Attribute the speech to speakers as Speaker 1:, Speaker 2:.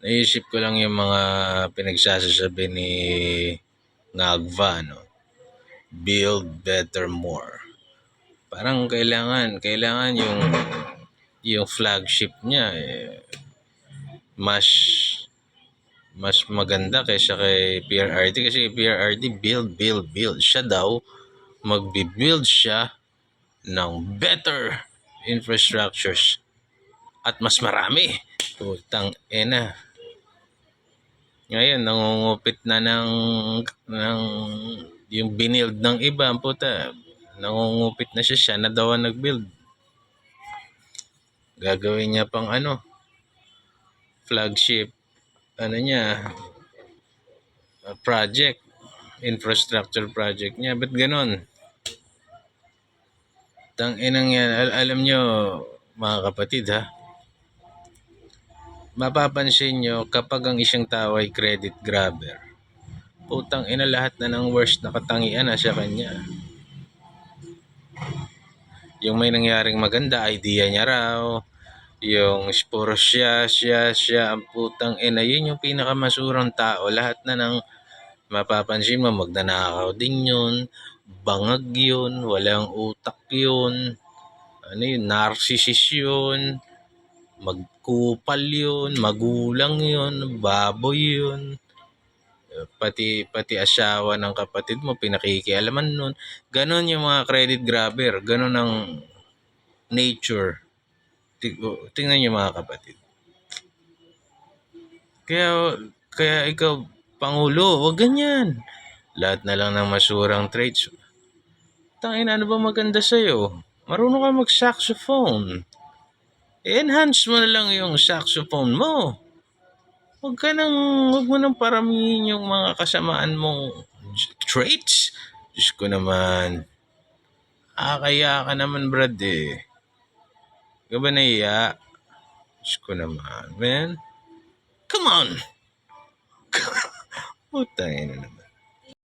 Speaker 1: Naisip ko lang yung mga pinagsasasabi ni Ngagva, no? Build better more. Parang kailangan yung flagship niya mas maganda kaysa kay PRRD, kasi PRRD build. Siya daw magbi-build siya ng better infrastructures at mas marami. Putang ina. Ngayon nangungupit na ng yung binild ng iba, puta. Nangungupit na siya na daw ang nag-build. Gagawin niya pang flagship niya, project, infrastructure project niya. Ba't ganon? Inang yan. Alam nyo, mga kapatid, ha, mapapansin nyo kapag ang isang tao ay credit grabber, putang ina, lahat na ng worst na katangian na sa kanya. Yung may nangyaring maganda, idea niya raw. Yung puro siya, ang putang ina, yun yung pinakamasurang tao. Lahat na ng mapapansin mo, magnanakaw din yun, bangag yun, walang utak yun, narcissist yun, magkupal yun, magulang yun, baboy yun. Pati asawa ng kapatid mo pinakikialaman nun. Ganon yung mga credit grabber, ganon ang nature. Tingnan niyo, mga kapatid. Kaya ikaw, Pangulo, wag ganyan. Lahat na lang ng masurang traits. Ano ba maganda sa'yo? Marunong ka mag-saxophone. I-enhance mo na lang yung saxophone mo. Huwag mo nang paramihin yung mga kasamaan mong traits. Diyos ko naman. Kaya ka naman, Brad, eh. Ikaw ba naiya? Diyos ko naman, man. Come on! Putang ina naman.